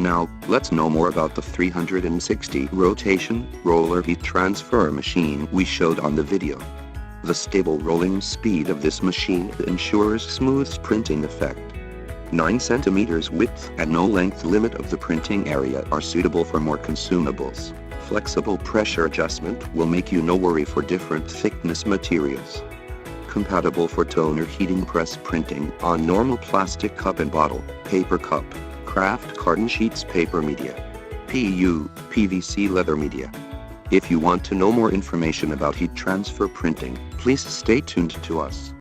Now, let's know more about the 360 rotation roller heat transfer machine we showed on the video. The stable rolling speed of this machine ensures smooth printing effect. 9 cm width and no length limit of the printing area are suitable for more consumables. Flexible pressure adjustment will make you no worry for different thickness materials. Compatible for toner heating press printing on normal plastic cup and bottle, paper cup, craft carton sheets paper media, PU, PVC leather media. If you want to know more information about heat transfer printing, please stay tuned to us.